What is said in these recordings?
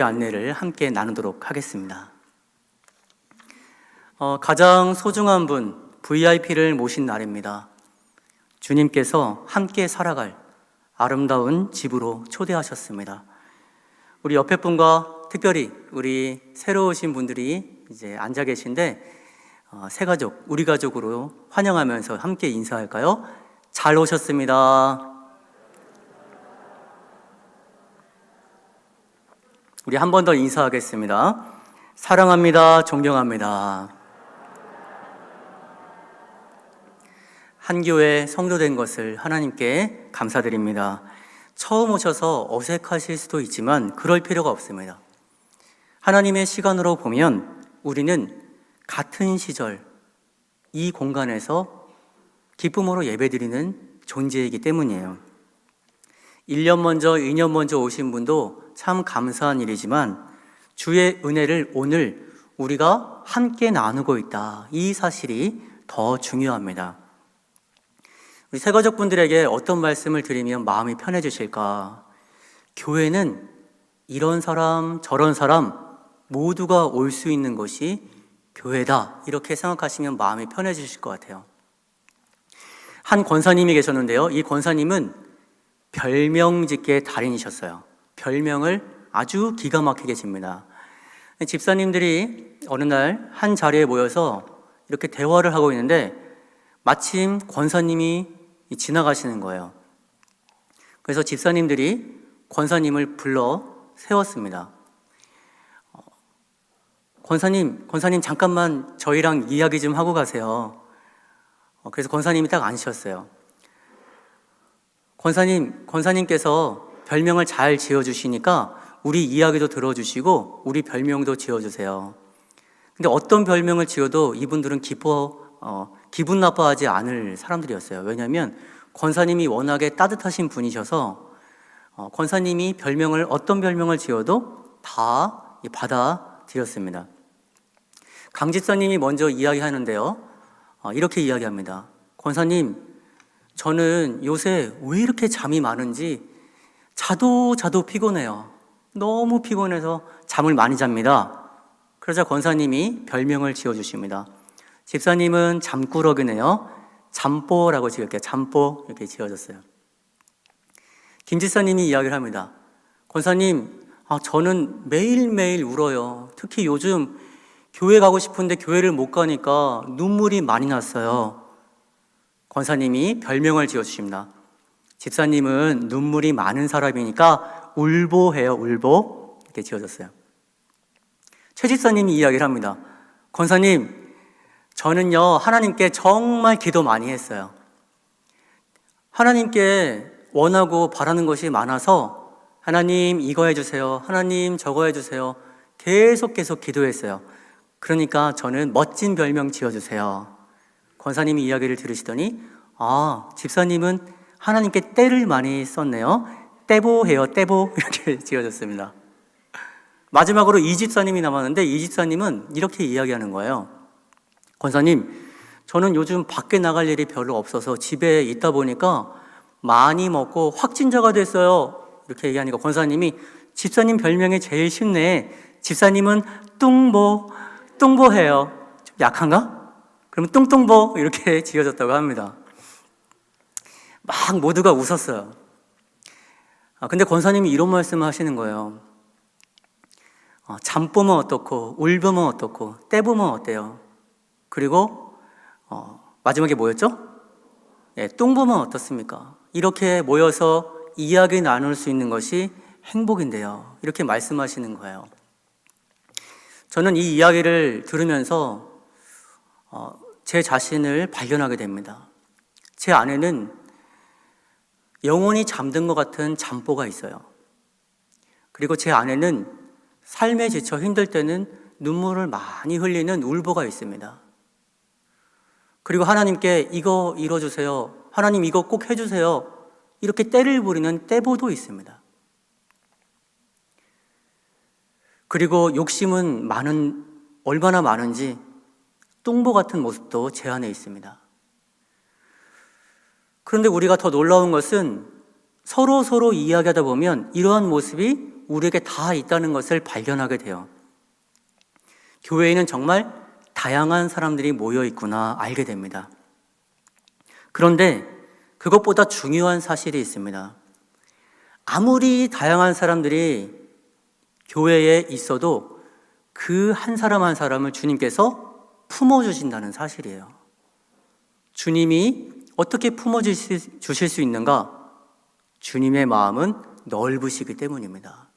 안내를 함께 나누도록 하겠습니다. 가장 소중한 분, VIP를 모신 날입니다. 주님께서 함께 살아갈 아름다운 집으로 초대하셨습니다. 우리 옆에 분과 특별히 우리 새로 오신 분들이 이제 앉아 계신데 새 가족, 우리 가족으로 환영하면서 함께 인사할까요? 잘 오셨습니다. 우리 한 번 더 인사하겠습니다. 사랑합니다. 존경합니다. 한 교회 성도된 것을 하나님께 감사드립니다. 처음 오셔서 어색하실 수도 있지만 그럴 필요가 없습니다. 하나님의 시간으로 보면 우리는 같은 시절 이 공간에서 기쁨으로 예배드리는 존재이기 때문이에요. 1년 먼저, 2년 먼저 오신 분도 참 감사한 일이지만 주의 은혜를 오늘 우리가 함께 나누고 있다. 이 사실이 더 중요합니다. 우리 새가족분들에게 어떤 말씀을 드리면 마음이 편해지실까? 교회는 이런 사람, 저런 사람 모두가 올 수 있는 곳이 교회다. 이렇게 생각하시면 마음이 편해지실 것 같아요. 한 권사님이 계셨는데요. 이 권사님은 별명 짓기의 달인이셨어요. 별명을 아주 기가 막히게 집니다. 집사님들이 어느 날 한 자리에 모여서 이렇게 대화를 하고 있는데 마침 권사님이 지나가시는 거예요. 그래서 집사님들이 권사님을 불러 세웠습니다. 권사님 잠깐만 저희랑 이야기 좀 하고 가세요. 그래서 권사님이 딱 앉으셨어요. 권사님께서 별명을 잘 지어주시니까 우리 이야기도 들어주시고 우리 별명도 지어주세요. 근데 어떤 별명을 지어도 이분들은 기분 나빠하지 않을 사람들이었어요. 왜냐하면 권사님이 워낙에 따뜻하신 분이셔서 권사님이 어떤 별명을 지어도 다 받아들였습니다. 강 집사님이 먼저 이야기하는데요. 이렇게 이야기합니다. 권사님, 저는 요새 왜 이렇게 잠이 많은지 자도 피곤해요. 너무 피곤해서 잠을 많이 잡니다. 그러자 권사님이 별명을 지어주십니다. 집사님은 잠꾸러기네요. 잠뽀라고 지을게요. 잠뽀 이렇게 지어졌어요. 김 집사님이 이야기를 합니다. 권사님, 저는 매일매일 울어요. 특히 요즘 교회 가고 싶은데 교회를 못 가니까 눈물이 많이 났어요. 권사님이 별명을 지어주십니다. 집사님은 눈물이 많은 사람이니까 울보해요. 울보 이렇게 지어졌어요. 최 집사님이 이야기를 합니다. 권사님, 저는요 하나님께 정말 기도 많이 했어요. 하나님께 원하고 바라는 것이 많아서 하나님 이거 해주세요. 하나님 저거 해주세요. 계속 기도했어요. 그러니까 저는 멋진 별명 지어주세요. 권사님이 이야기를 들으시더니 집사님은 하나님께 때를 많이 썼네요. 떼보해요. 떼보 이렇게 지어졌습니다. 마지막으로 이 집사님이 남았는데 이 집사님은 이렇게 이야기하는 거예요. 권사님, 저는 요즘 밖에 나갈 일이 별로 없어서 집에 있다 보니까 많이 먹고 확진자가 됐어요. 이렇게 얘기하니까 권사님이 집사님 별명이 제일 쉽네. 집사님은 뚱보해요. 좀 약한가? 그러면 뚱뚱보 이렇게 지어졌다고 합니다. 막 모두가 웃었어요. 근데 권사님이 이런 말씀을 하시는 거예요. 잠보면 어떻고 울보면 어떻고 떼보면 어때요? 그리고 마지막에 뭐였죠? 뚱보면 어떻습니까? 이렇게 모여서 이야기 나눌 수 있는 것이 행복인데요. 이렇게 말씀하시는 거예요. 저는 이 이야기를 들으면서 제 자신을 발견하게 됩니다. 제 안에는 영원히 잠든 것 같은 잠보가 있어요. 그리고 제 안에는 삶에 지쳐 힘들 때는 눈물을 많이 흘리는 울보가 있습니다. 그리고 하나님께 이거 이뤄주세요. 하나님 이거 꼭 해주세요. 이렇게 때를 부리는 떼보도 있습니다. 그리고 욕심은 얼마나 많은지 뚱보 같은 모습도 제 안에 있습니다. 그런데 우리가 더 놀라운 것은 서로 이야기하다 보면 이러한 모습이 우리에게 다 있다는 것을 발견하게 돼요. 교회에는 정말 다양한 사람들이 모여 있구나 알게 됩니다. 그런데 그것보다 중요한 사실이 있습니다. 아무리 다양한 사람들이 교회에 있어도 그 한 사람 한 사람을 주님께서 품어주신다는 사실이에요. 주님이 어떻게 품어주실 수 있는가? 주님의 마음은 넓으시기 때문입니다.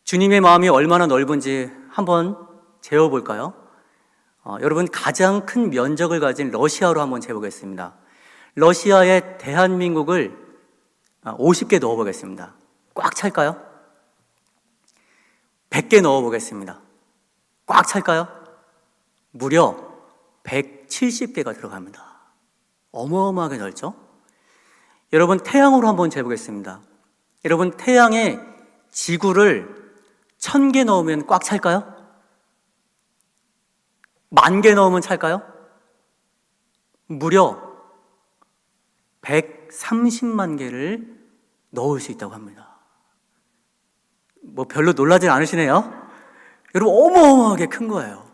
주님의 마음이 얼마나 넓은지 한번 재어볼까요? 여러분, 가장 큰 면적을 가진 러시아로 한번 재보겠습니다. 러시아의 대한민국을 50개 넣어보겠습니다. 꽉 찰까요? 100개 넣어보겠습니다. 꽉 찰까요? 무려 170개가 들어갑니다. 어마어마하게 넓죠? 여러분, 태양으로 한번 재보겠습니다. 여러분, 태양에 지구를 1000개 넣으면 꽉 찰까요? 10,000개 넣으면 찰까요? 무려 130만 개를 넣을 수 있다고 합니다. 뭐 별로 놀라진 않으시네요? 여러분, 어마어마하게 큰 거예요.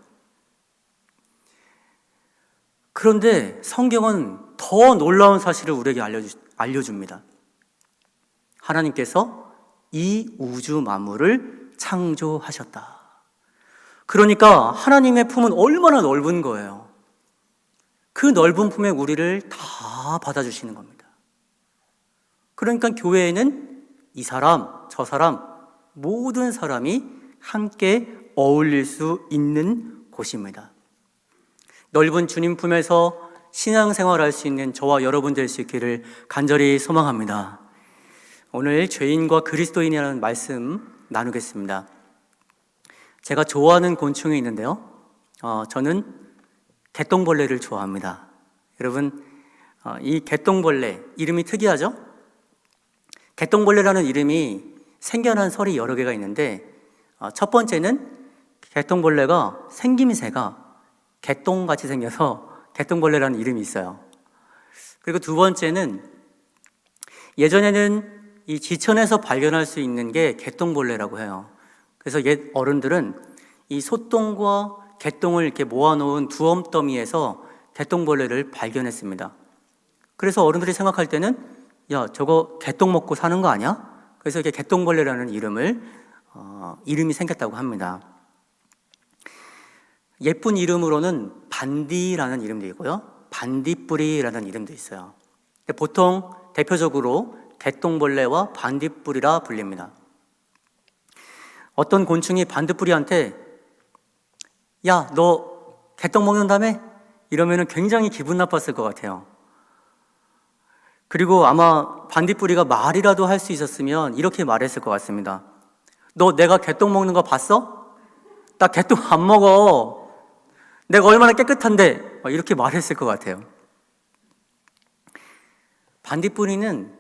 그런데 성경은 더 놀라운 사실을 우리에게 알려줍니다. 하나님께서 이 우주 만물을 창조하셨다. 그러니까 하나님의 품은 얼마나 넓은 거예요. 그 넓은 품에 우리를 다 받아주시는 겁니다. 그러니까 교회에는 이 사람, 저 사람, 모든 사람이 함께 어울릴 수 있는 곳입니다. 넓은 주님 품에서 신앙생활할 수 있는 저와 여러분 될 수 있기를 간절히 소망합니다. 오늘 죄인과 그리스도인이라는 말씀 나누겠습니다. 제가 좋아하는 곤충이 있는데요. 저는 개똥벌레를 좋아합니다. 여러분, 이 개똥벌레 이름이 특이하죠? 개똥벌레라는 이름이 생겨난 설이 여러 개가 있는데, 첫 번째는 개똥벌레가 생김새가 개똥같이 생겨서 개똥벌레라는 이름이 있어요. 그리고 두 번째는 예전에는 이 지천에서 발견할 수 있는 게 개똥벌레라고 해요. 그래서 옛 어른들은 이 소똥과 개똥을 이렇게 모아놓은 두엄더미에서 개똥벌레를 발견했습니다. 그래서 어른들이 생각할 때는 야, 저거 개똥 먹고 사는 거 아니야? 그래서 이게 개똥벌레라는 이름이 생겼다고 합니다. 예쁜 이름으로는 반디라는 이름도 있고요, 반딧불이라는 이름도 있어요. 보통 대표적으로 개똥벌레와 반딧불이라 불립니다. 어떤 곤충이 반딧불이한테 야, 너 개똥 먹는다며? 이러면 굉장히 기분 나빴을 것 같아요. 그리고 아마 반딧불이가 말이라도 할 수 있었으면 이렇게 말했을 것 같습니다. 너 내가 개똥 먹는 거 봤어? 나 개똥 안 먹어. 내가 얼마나 깨끗한데? 이렇게 말했을 것 같아요. 반딧불이는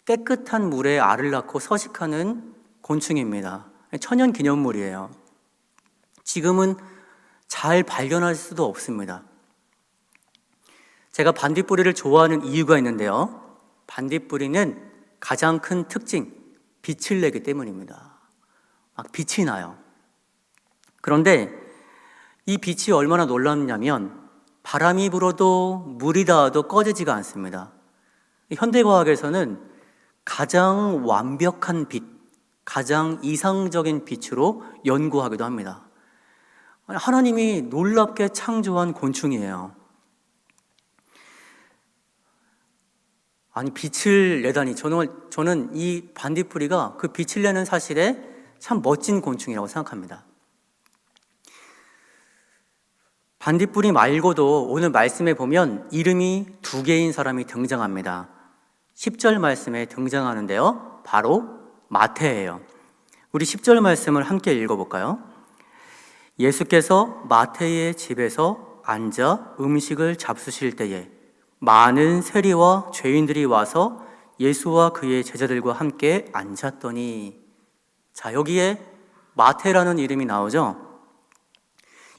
깨끗한 물에 알을 낳고 서식하는 곤충입니다. 천연 기념물이에요. 지금은 잘 발견할 수도 없습니다. 제가 반딧불이를 좋아하는 이유가 있는데요. 반딧불이는 가장 큰 특징, 빛을 내기 때문입니다. 막 빛이 나요. 그런데 이 빛이 얼마나 놀랍냐면 바람이 불어도 물이 닿아도 꺼지지가 않습니다. 현대과학에서는 가장 완벽한 빛, 가장 이상적인 빛으로 연구하기도 합니다. 하나님이 놀랍게 창조한 곤충이에요. 아니, 빛을 내다니. 저는 이 반딧불이가 그 빛을 내는 사실에 참 멋진 곤충이라고 생각합니다. 반딧불이 말고도 오늘 말씀에 보면 이름이 2개인 사람이 등장합니다. 10절 말씀에 등장하는데요, 바로 마태예요. 우리 10절 말씀을 함께 읽어볼까요? 예수께서 마태의 집에서 앉아 음식을 잡수실 때에 많은 세리와 죄인들이 와서 예수와 그의 제자들과 함께 앉았더니. 자, 여기에 마태라는 이름이 나오죠?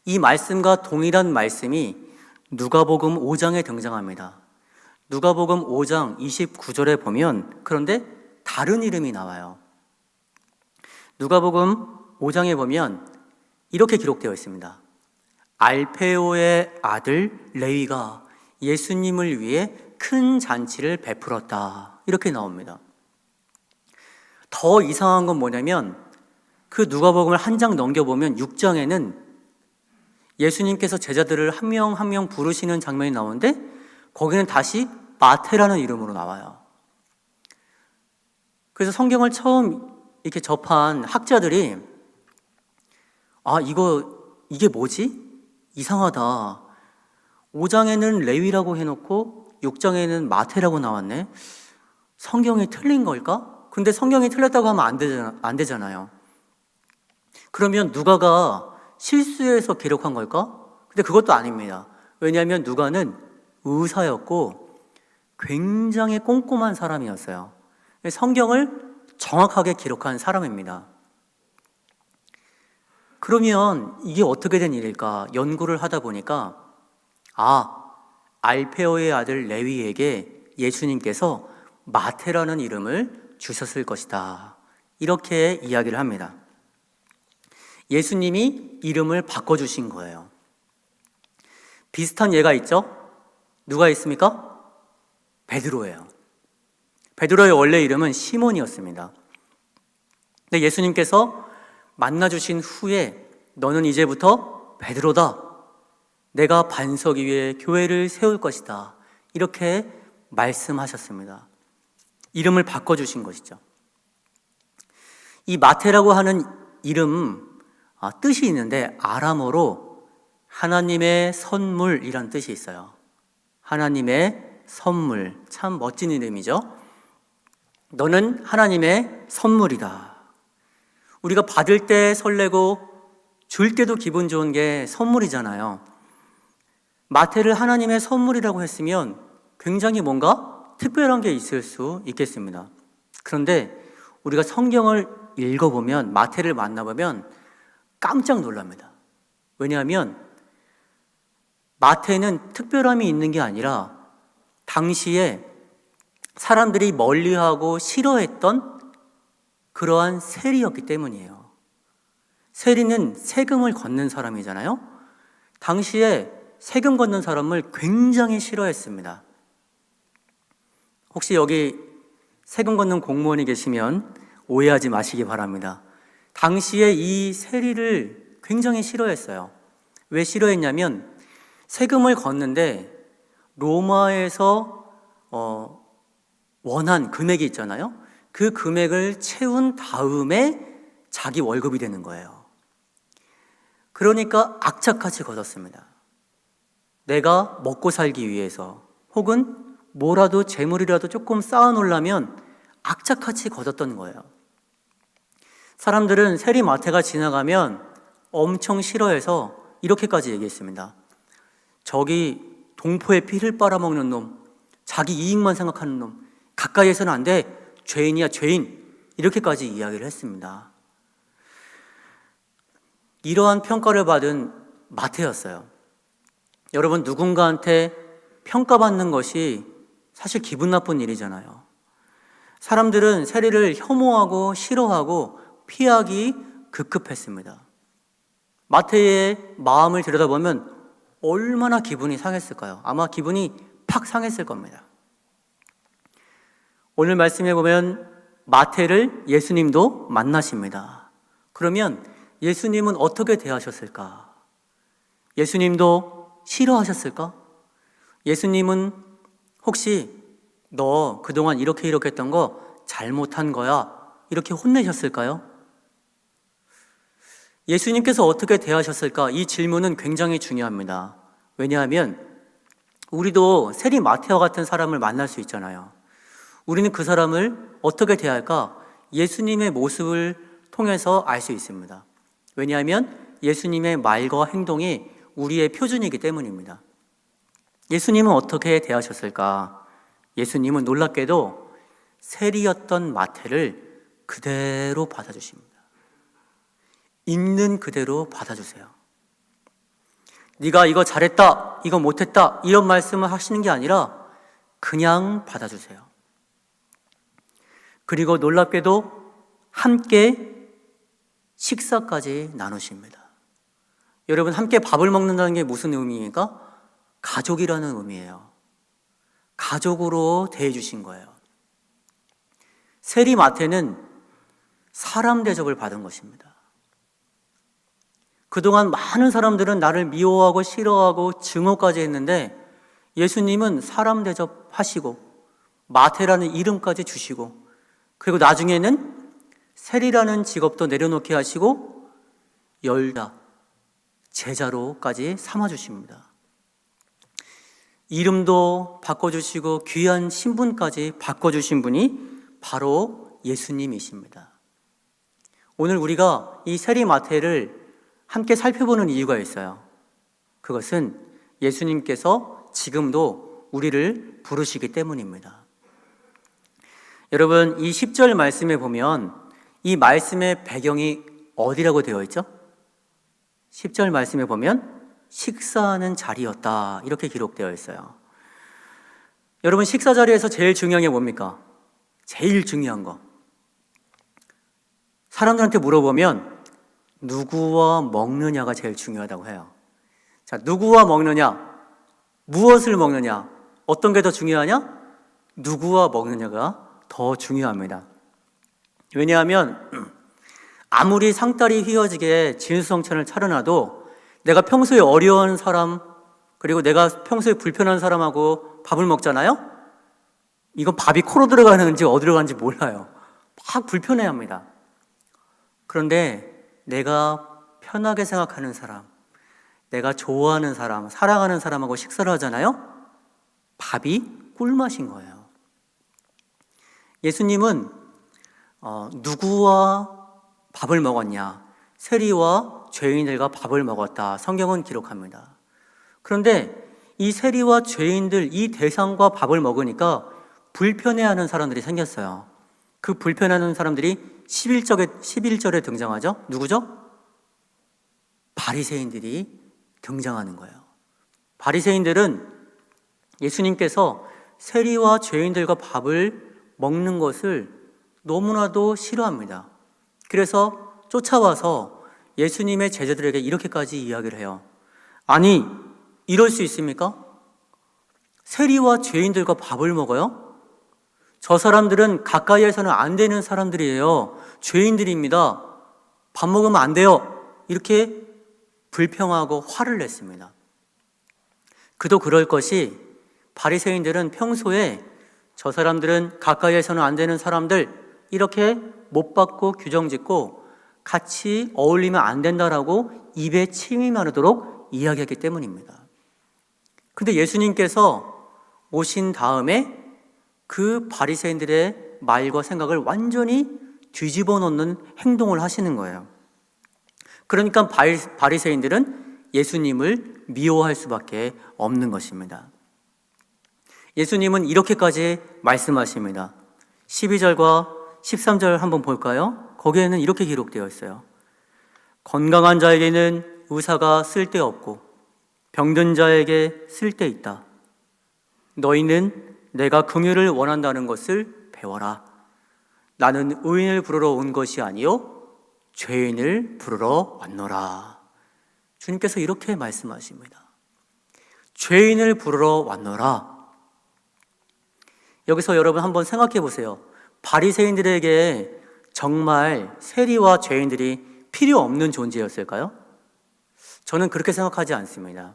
이 말씀과 동일한 말씀이 누가복음 5장에 등장합니다. 누가복음 5장 29절에 보면 그런데 다른 이름이 나와요. 누가복음 5장에 보면 이렇게 기록되어 있습니다. 알페오의 아들 레위가 예수님을 위해 큰 잔치를 베풀었다. 이렇게 나옵니다. 더 이상한 건 뭐냐면 그 누가복음을 한 장 넘겨보면 6장에는 예수님께서 제자들을 한 명 한 명 부르시는 장면이 나오는데 거기는 다시 마태라는 이름으로 나와요. 그래서 성경을 처음 이렇게 접한 학자들이 이게 뭐지? 이상하다. 5장에는 레위라고 해놓고 6장에는 마태라고 나왔네. 성경이 틀린 걸까? 근데 성경이 틀렸다고 하면 안 되잖아요. 그러면 누가가 실수해서 기록한 걸까? 근데 그것도 아닙니다. 왜냐하면 누가는 의사였고 굉장히 꼼꼼한 사람이었어요. 성경을 정확하게 기록한 사람입니다. 그러면 이게 어떻게 된 일일까? 연구를 하다 보니까 알페오의 아들 레위에게 예수님께서 마태라는 이름을 주셨을 것이다. 이렇게 이야기를 합니다. 예수님이 이름을 바꿔주신 거예요. 비슷한 예가 있죠? 누가 있습니까? 베드로예요. 베드로의 원래 이름은 시몬이었습니다. 근데 예수님께서 만나주신 후에 너는 이제부터 베드로다. 내가 반석 위에 교회를 세울 것이다. 이렇게 말씀하셨습니다. 이름을 바꿔주신 것이죠. 이 마태라고 하는 이름 뜻이 있는데 아람어로 하나님의 선물이란 뜻이 있어요. 하나님의 선물, 참 멋진 이름이죠. 너는 하나님의 선물이다. 우리가 받을 때 설레고 줄 때도 기분 좋은 게 선물이잖아요. 마태를 하나님의 선물이라고 했으면 굉장히 뭔가 특별한 게 있을 수 있겠습니다. 그런데 우리가 성경을 읽어보면, 마태를 만나보면 깜짝 놀랍니다. 왜냐하면 마태는 특별함이 있는 게 아니라 당시에 사람들이 멀리하고 싫어했던 그러한 세리였기 때문이에요. 세리는 세금을 걷는 사람이잖아요. 당시에 세금 걷는 사람을 굉장히 싫어했습니다. 혹시 여기 세금 걷는 공무원이 계시면 오해하지 마시기 바랍니다. 당시에 이 세리를 굉장히 싫어했어요. 왜 싫어했냐면 세금을 걷는데 로마에서 원한 금액이 있잖아요. 그 금액을 채운 다음에 자기 월급이 되는 거예요. 그러니까 악착같이 걷었습니다. 내가 먹고 살기 위해서 혹은 뭐라도 재물이라도 조금 쌓아놓으려면 악착같이 걷었던 거예요. 사람들은 세리 마태가 지나가면 엄청 싫어해서 이렇게까지 얘기했습니다. 저기 동포의 피를 빨아먹는 놈, 자기 이익만 생각하는 놈, 가까이에서는 안 돼. 죄인이야, 죄인. 이렇게까지 이야기를 했습니다. 이러한 평가를 받은 마태였어요. 여러분, 누군가한테 평가받는 것이 사실 기분 나쁜 일이잖아요. 사람들은 세리를 혐오하고 싫어하고 피하기 급급했습니다. 마태의 마음을 들여다보면 얼마나 기분이 상했을까요? 아마 기분이 팍 상했을 겁니다. 오늘 말씀에 보면 마태를 예수님도 만나십니다. 그러면 예수님은 어떻게 대하셨을까? 예수님도 싫어하셨을까? 예수님은 혹시 너 그동안 이렇게 했던 거 잘못한 거야, 이렇게 혼내셨을까요? 예수님께서 어떻게 대하셨을까? 이 질문은 굉장히 중요합니다. 왜냐하면 우리도 세리 마태와 같은 사람을 만날 수 있잖아요. 우리는 그 사람을 어떻게 대할까? 예수님의 모습을 통해서 알 수 있습니다. 왜냐하면 예수님의 말과 행동이 우리의 표준이기 때문입니다. 예수님은 어떻게 대하셨을까? 예수님은 놀랍게도 세리였던 마태를 그대로 받아주십니다. 있는 그대로 받아주세요. 네가 이거 잘했다, 이거 못했다, 이런 말씀을 하시는 게 아니라 그냥 받아주세요. 그리고 놀랍게도 함께 식사까지 나누십니다. 여러분, 함께 밥을 먹는다는 게 무슨 의미입니까? 가족이라는 의미예요. 가족으로 대해주신 거예요. 세리 마태는 사람 대접을 받은 것입니다. 그동안 많은 사람들은 나를 미워하고 싫어하고 증오까지 했는데 예수님은 사람 대접하시고 마태라는 이름까지 주시고, 그리고 나중에는 세리라는 직업도 내려놓게 하시고 열다 제자로까지 삼아주십니다. 이름도 바꿔주시고 귀한 신분까지 바꿔주신 분이 바로 예수님이십니다. 오늘 우리가 이 세리 마태를 함께 살펴보는 이유가 있어요. 그것은 예수님께서 지금도 우리를 부르시기 때문입니다. 여러분, 이 10절 말씀에 보면 이 말씀의 배경이 어디라고 되어 있죠? 10절 말씀에 보면 식사하는 자리였다, 이렇게 기록되어 있어요. 여러분, 식사 자리에서 제일 중요한 게 뭡니까? 제일 중요한 거, 사람들한테 물어보면 누구와 먹느냐가 제일 중요하다고 해요. 자, 누구와 먹느냐, 무엇을 먹느냐, 어떤 게 더 중요하냐? 누구와 먹느냐가 더 중요합니다. 왜냐하면 아무리 상다리 휘어지게 진수성찬을 차려놔도 내가 평소에 어려운 사람, 그리고 내가 평소에 불편한 사람하고 밥을 먹잖아요? 이건 밥이 코로 들어가는지 어디로 가는지 몰라요. 막 불편해합니다. 그런데 내가 편하게 생각하는 사람, 내가 좋아하는 사람, 사랑하는 사람하고 식사를 하잖아요? 밥이 꿀맛인 거예요. 예수님은 누구와 밥을 먹었냐? 세리와 죄인들과 밥을 먹었다, 성경은 기록합니다. 그런데 이 세리와 죄인들, 이 대상과 밥을 먹으니까 불편해하는 사람들이 생겼어요. 그 불편해하는 사람들이 11절에 등장하죠? 누구죠? 바리새인들이 등장하는 거예요. 바리새인들은 예수님께서 세리와 죄인들과 밥을 먹는 것을 너무나도 싫어합니다. 그래서 쫓아와서 예수님의 제자들에게 이렇게까지 이야기를 해요. 아니, 이럴 수 있습니까? 세리와 죄인들과 밥을 먹어요? 저 사람들은 가까이에서는 안 되는 사람들이에요. 죄인들입니다. 밥 먹으면 안 돼요. 이렇게 불평하고 화를 냈습니다. 그도 그럴 것이, 바리새인들은 평소에 저 사람들은 가까이에서는 안 되는 사람들, 이렇게 못 받고 규정짓고 같이 어울리면 안 된다라고 입에 침이 마르도록 이야기했기 때문입니다. 근데 예수님께서 오신 다음에 그 바리새인들의 말과 생각을 완전히 뒤집어 놓는 행동을 하시는 거예요. 그러니까 바리새인들은 예수님을 미워할 수밖에 없는 것입니다. 예수님은 이렇게까지 말씀하십니다. 12절과 13절 한번 볼까요? 거기에는 이렇게 기록되어 있어요. 건강한 자에게는 의사가 쓸데없고 병든 자에게 쓸데있다. 너희는 내가 긍휼을 원한다는 것을 배워라. 나는 의인을 부르러 온 것이 아니요 죄인을 부르러 왔노라. 주님께서 이렇게 말씀하십니다. 죄인을 부르러 왔노라. 여기서 여러분 한번 생각해 보세요. 바리새인들에게 정말 세리와 죄인들이 필요 없는 존재였을까요? 저는 그렇게 생각하지 않습니다.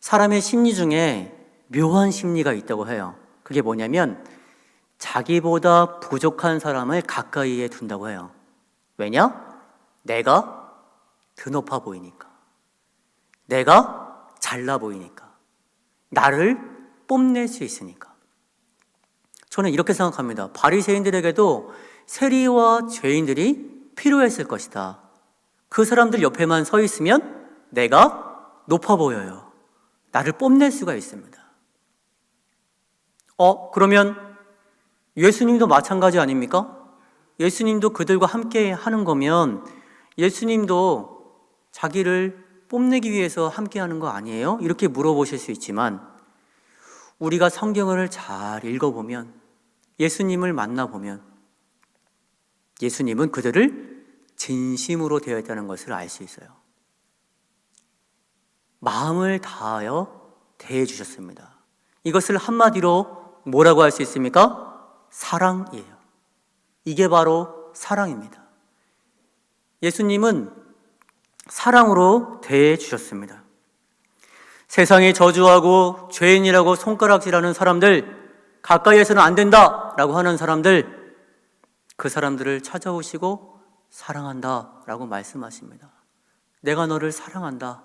사람의 심리 중에 묘한 심리가 있다고 해요. 그게 뭐냐면 자기보다 부족한 사람을 가까이에 둔다고 해요. 왜냐? 내가 드높아 보이니까, 내가 잘나 보이니까, 나를 뽐낼 수 있으니까. 저는 이렇게 생각합니다. 바리새인들에게도 세리와 죄인들이 필요했을 것이다. 그 사람들 옆에만 서 있으면 내가 높아 보여요. 나를 뽐낼 수가 있습니다. 그러면 예수님도 마찬가지 아닙니까? 예수님도 그들과 함께 하는 거면 예수님도 자기를 뽐내기 위해서 함께 하는 거 아니에요? 이렇게 물어보실 수 있지만, 우리가 성경을 잘 읽어보면, 예수님을 만나보면 예수님은 그들을 진심으로 되어 있다는 것을 알 수 있어요. 마음을 다하여 대해 주셨습니다. 이것을 한마디로 뭐라고 할 수 있습니까? 사랑이에요. 이게 바로 사랑입니다. 예수님은 사랑으로 대해 주셨습니다. 세상에 저주하고 죄인이라고 손가락질하는 사람들, 가까이에서는 안 된다라고 하는 사람들, 그 사람들을 찾아오시고 사랑한다라고 말씀하십니다. 내가 너를 사랑한다.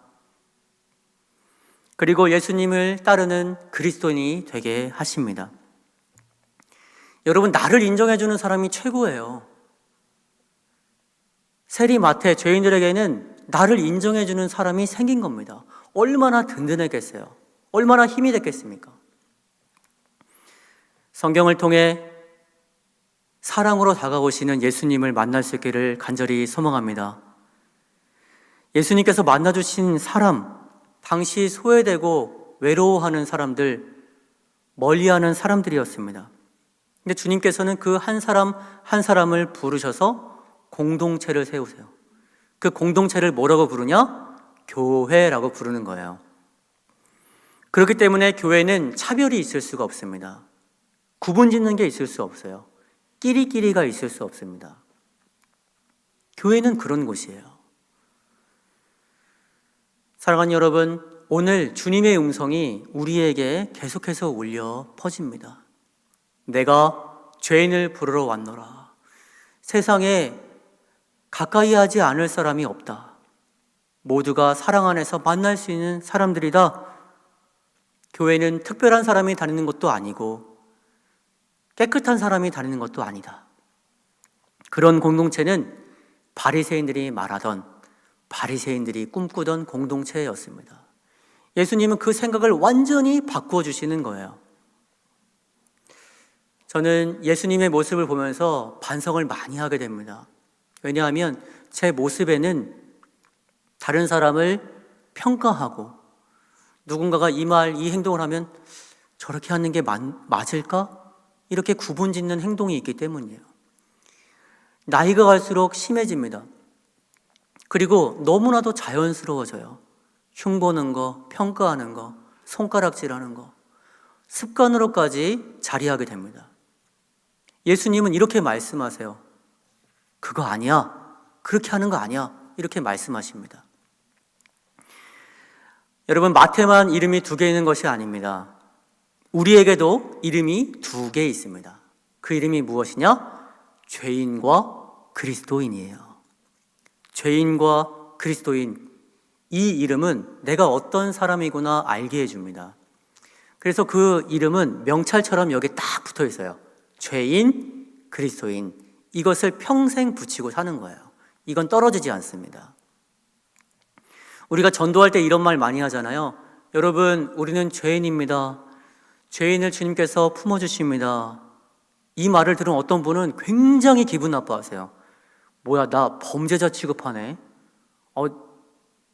그리고 예수님을 따르는 그리스도인이 되게 하십니다. 여러분, 나를 인정해주는 사람이 최고예요. 세리마태 죄인들에게는 나를 인정해주는 사람이 생긴 겁니다. 얼마나 든든했겠어요? 얼마나 힘이 됐겠습니까? 성경을 통해 사랑으로 다가오시는 예수님을 만날 수 있기를 간절히 소망합니다. 예수님께서 만나주신 사람, 당시 소외되고 외로워하는 사람들, 멀리하는 사람들이었습니다. 근데 주님께서는 그 한 사람 한 사람을 부르셔서 공동체를 세우세요. 그 공동체를 뭐라고 부르냐? 교회라고 부르는 거예요. 그렇기 때문에 교회는 차별이 있을 수가 없습니다. 구분 짓는 게 있을 수 없어요. 끼리끼리가 있을 수 없습니다. 교회는 그런 곳이에요. 사랑하는 여러분, 오늘 주님의 음성이 우리에게 계속해서 울려 퍼집니다. 내가 죄인을 부르러 왔노라. 세상에 가까이 하지 않을 사람이 없다. 모두가 사랑 안에서 만날 수 있는 사람들이다. 교회는 특별한 사람이 다니는 것도 아니고 깨끗한 사람이 다니는 것도 아니다. 그런 공동체는 바리새인들이 말하던, 바리새인들이 꿈꾸던 공동체였습니다. 예수님은 그 생각을 완전히 바꾸어 주시는 거예요. 저는 예수님의 모습을 보면서 반성을 많이 하게 됩니다. 왜냐하면 제 모습에는 다른 사람을 평가하고 누군가가 이 말, 이 행동을 하면 저렇게 하는 게 맞을까? 이렇게 구분 짓는 행동이 있기 때문이에요. 나이가 갈수록 심해집니다. 그리고 너무나도 자연스러워져요. 흉보는 거, 평가하는 거, 손가락질하는 거, 습관으로까지 자리하게 됩니다. 예수님은 이렇게 말씀하세요. 그거 아니야. 그렇게 하는 거 아니야. 이렇게 말씀하십니다. 여러분, 마태만 이름이 2개 있는 것이 아닙니다. 우리에게도 이름이 2개 있습니다. 그 이름이 무엇이냐? 죄인과 그리스도인이에요. 죄인과 그리스도인, 이 이름은 내가 어떤 사람이구나 알게 해줍니다. 그래서 그 이름은 명찰처럼 여기 딱 붙어 있어요. 죄인, 그리스도인. 이것을 평생 붙이고 사는 거예요. 이건 떨어지지 않습니다. 우리가 전도할 때 이런 말 많이 하잖아요. 여러분, 우리는 죄인입니다. 죄인을 주님께서 품어주십니다. 이 말을 들은 어떤 분은 굉장히 기분 나빠하세요. 뭐야, 나 범죄자 취급하네.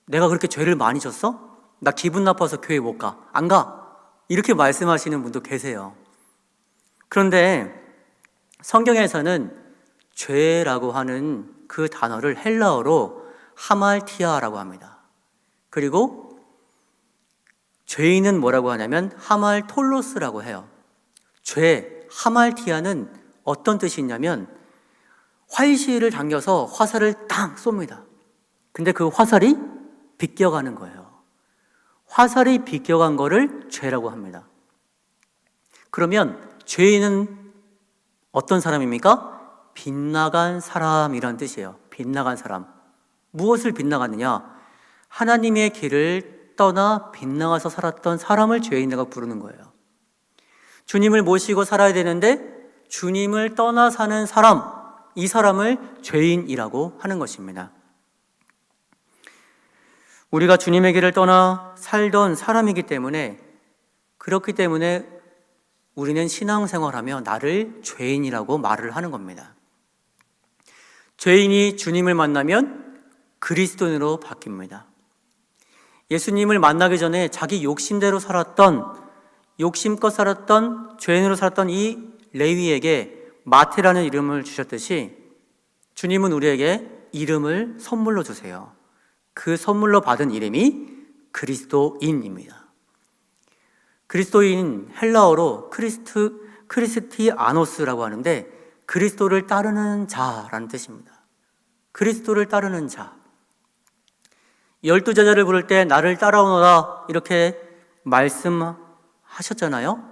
내가 그렇게 죄를 많이 졌어? 나 기분 나빠서 교회 못 가. 안 가. 이렇게 말씀하시는 분도 계세요. 그런데 성경에서는 죄라고 하는 그 단어를 헬라어로 하말티아라고 합니다. 그리고 죄인은 뭐라고 하냐면 하말톨로스라고 해요. 죄, 하말티아는 어떤 뜻이 있냐면 활시를 당겨서 화살을 땅 쏩니다. 근데 그 화살이 비껴가는 거예요. 화살이 비껴간 거를 죄라고 합니다. 그러면 죄인은 어떤 사람입니까? 빗나간 사람이란 뜻이에요. 빗나간 사람. 무엇을 빗나갔느냐? 하나님의 길을 떠나 빗나가서 살았던 사람을 죄인이라고 부르는 거예요. 주님을 모시고 살아야 되는데 주님을 떠나 사는 사람, 이 사람을 죄인이라고 하는 것입니다. 우리가 주님의 길을 떠나 살던 사람이기 때문에, 그렇기 때문에 우리는 신앙생활하며 나를 죄인이라고 말을 하는 겁니다. 죄인이 주님을 만나면 그리스도인으로 바뀝니다. 예수님을 만나기 전에 자기 욕심대로 살았던, 욕심껏 살았던, 죄인으로 살았던 이 레위에게 마태라는 이름을 주셨듯이 주님은 우리에게 이름을 선물로 주세요. 그 선물로 받은 이름이 그리스도인입니다. 그리스도인 헬라어로 크리스티아노스라고 하는데 그리스도를 따르는 자라는 뜻입니다. 그리스도를 따르는 자. 12제자를 부를 때 나를 따라오너라 이렇게 말씀하셨잖아요.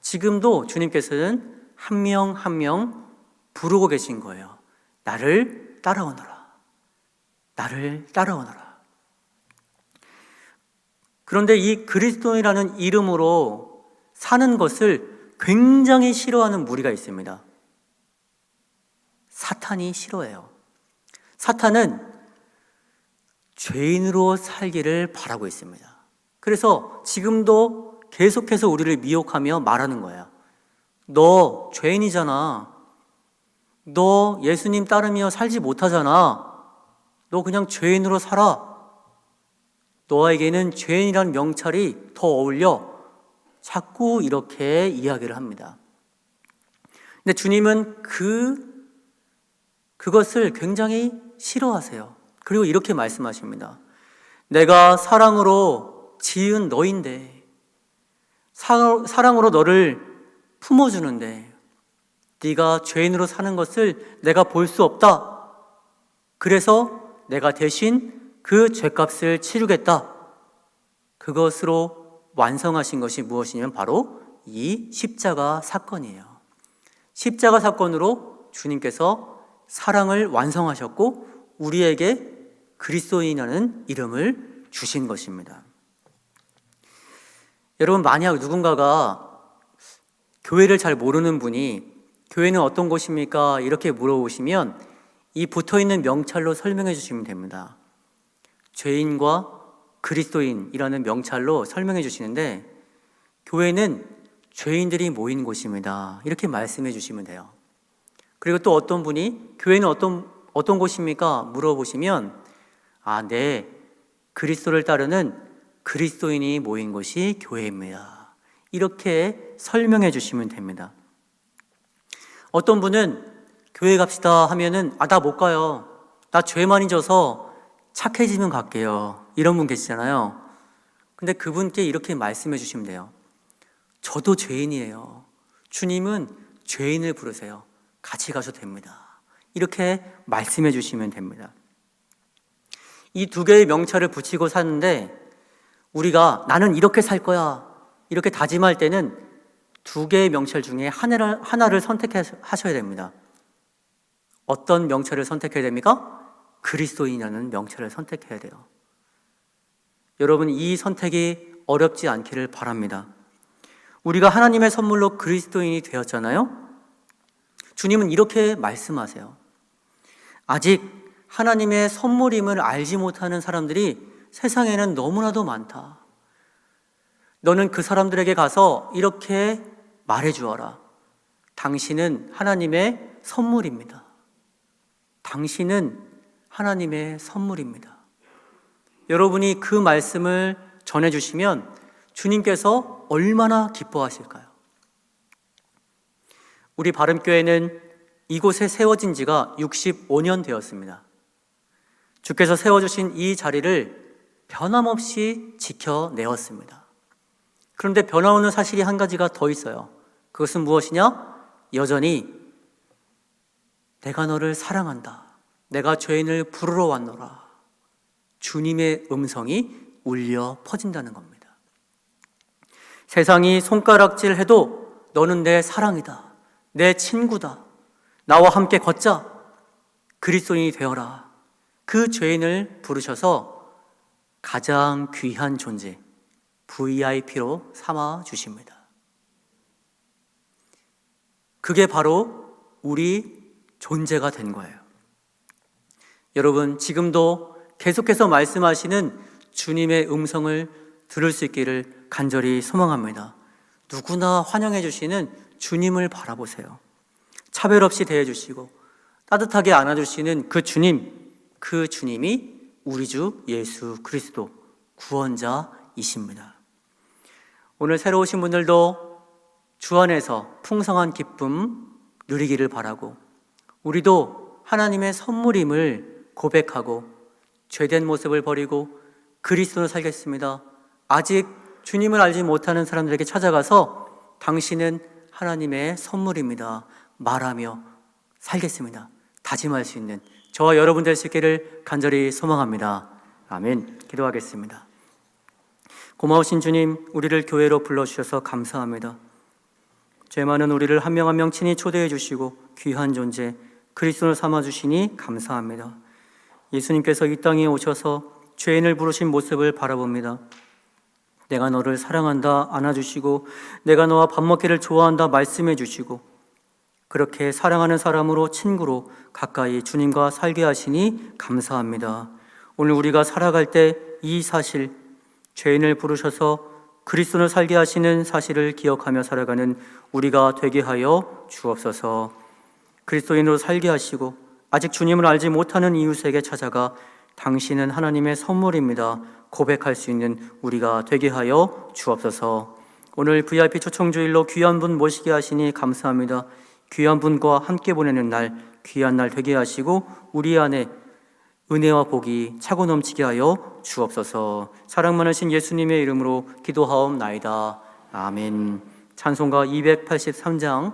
지금도 주님께서는 한 명 한 명 부르고 계신 거예요. 나를 따라오너라. 나를 따라오너라. 그런데 이 그리스도인이라는 이름으로 사는 것을 굉장히 싫어하는 무리가 있습니다. 사탄이 싫어해요. 사탄은 죄인으로 살기를 바라고 있습니다. 그래서 지금도 계속해서 우리를 미혹하며 말하는 거예요. 너 죄인이잖아. 너 예수님 따르며 살지 못하잖아. 너 그냥 죄인으로 살아. 너에게는 죄인이라는 명찰이 더 어울려. 자꾸 이렇게 이야기를 합니다. 근데 주님은 그것을 굉장히 싫어하세요. 그리고 이렇게 말씀하십니다. 내가 사랑으로 지은 너인데, 사랑으로 너를 품어주는데 네가 죄인으로 사는 것을 내가 볼 수 없다. 그래서 내가 대신 그 죄값을 치르겠다. 그것으로 완성하신 것이 무엇이냐면 바로 이 십자가 사건이에요. 십자가 사건으로 주님께서 사랑을 완성하셨고 우리에게 그리스도인이라는 이름을 주신 것입니다. 여러분, 만약 누군가가 교회를 잘 모르는 분이 교회는 어떤 곳입니까? 이렇게 물어보시면 이 붙어있는 명찰로 설명해 주시면 됩니다. 죄인과 그리스도인이라는 명찰로 설명해 주시는데 교회는 죄인들이 모인 곳입니다. 이렇게 말씀해 주시면 돼요. 그리고 또 어떤 분이 교회는 어떤 곳입니까? 물어보시면 네, 그리스도를 따르는 그리스도인이 모인 곳이 교회입니다. 이렇게 설명해 주시면 됩니다. 어떤 분은 교회 갑시다 하면은 나 못 가요. 나 죄 많이 져서 착해지면 갈게요. 이런 분 계시잖아요. 근데 그분께 이렇게 말씀해 주시면 돼요. 저도 죄인이에요. 주님은 죄인을 부르세요. 같이 가셔도 됩니다. 이렇게 말씀해 주시면 됩니다. 이 두 개의 명찰을 붙이고 사는데 우리가 나는 이렇게 살 거야 이렇게 다짐할 때는 두 개의 명찰 중에 하나를 선택하셔야 됩니다. 어떤 명찰을 선택해야 됩니까? 그리스도인이라는 명찰을 선택해야 돼요. 여러분, 이 선택이 어렵지 않기를 바랍니다. 우리가 하나님의 선물로 그리스도인이 되었잖아요. 주님은 이렇게 말씀하세요. 아직 하나님의 선물임을 알지 못하는 사람들이 세상에는 너무나도 많다. 너는 그 사람들에게 가서 이렇게 말해 주어라. 당신은 하나님의 선물입니다. 당신은 하나님의 선물입니다. 여러분이 그 말씀을 전해주시면 주님께서 얼마나 기뻐하실까요? 우리 바름교회는 이곳에 세워진 지가 65년 되었습니다. 주께서 세워주신 이 자리를 변함없이 지켜내었습니다. 그런데 변화오는 사실이 한 가지가 더 있어요. 그것은 무엇이냐? 여전히 내가 너를 사랑한다. 내가 죄인을 부르러 왔노라. 주님의 음성이 울려 퍼진다는 겁니다. 세상이 손가락질해도 너는 내 사랑이다. 내 친구다. 나와 함께 걷자. 그리스도인이 되어라. 그 죄인을 부르셔서 가장 귀한 존재, VIP로 삼아 주십니다. 그게 바로 우리 존재가 된 거예요. 여러분, 지금도 계속해서 말씀하시는 주님의 음성을 들을 수 있기를 간절히 소망합니다. 누구나 환영해 주시는 주님을 바라보세요. 차별 없이 대해주시고 따뜻하게 안아주시는 그 주님이 우리 주 예수 그리스도 구원자이십니다. 오늘 새로 오신 분들도 주 안에서 풍성한 기쁨 누리기를 바라고 우리도 하나님의 선물임을 고백하고 죄된 모습을 버리고 그리스도로 살겠습니다. 아직 주님을 알지 못하는 사람들에게 찾아가서 당신은 하나님의 선물입니다 말하며 살겠습니다 다짐할 수 있는 저와 여러분 될 수 있기를 간절히 소망합니다. 아멘. 기도하겠습니다. 고마우신 주님, 우리를 교회로 불러주셔서 감사합니다. 죄 많은 우리를 한 명 한 명 친히 초대해 주시고 귀한 존재 그리스도를 삼아주시니 감사합니다. 예수님께서 이 땅에 오셔서 죄인을 부르신 모습을 바라봅니다. 내가 너를 사랑한다 안아주시고 내가 너와 밥 먹기를 좋아한다 말씀해 주시고 그렇게 사랑하는 사람으로 친구로 가까이 주님과 살게 하시니 감사합니다. 오늘 우리가 살아갈 때 이 사실, 죄인을 부르셔서 그리스도를 살게 하시는 사실을 기억하며 살아가는 우리가 되게 하여 주옵소서. 그리스도인으로 살게 하시고 아직 주님을 알지 못하는 이웃에게 찾아가 당신은 하나님의 선물입니다 고백할 수 있는 우리가 되게 하여 주옵소서. 오늘 VIP 초청주일로 귀한 분 모시게 하시니 감사합니다. 귀한 분과 함께 보내는 날, 귀한 날 되게 하시고 우리 안에 은혜와 복이 차고 넘치게 하여 주옵소서. 사랑 많으신 예수님의 이름으로 기도하옵나이다. 아멘. 찬송가 283장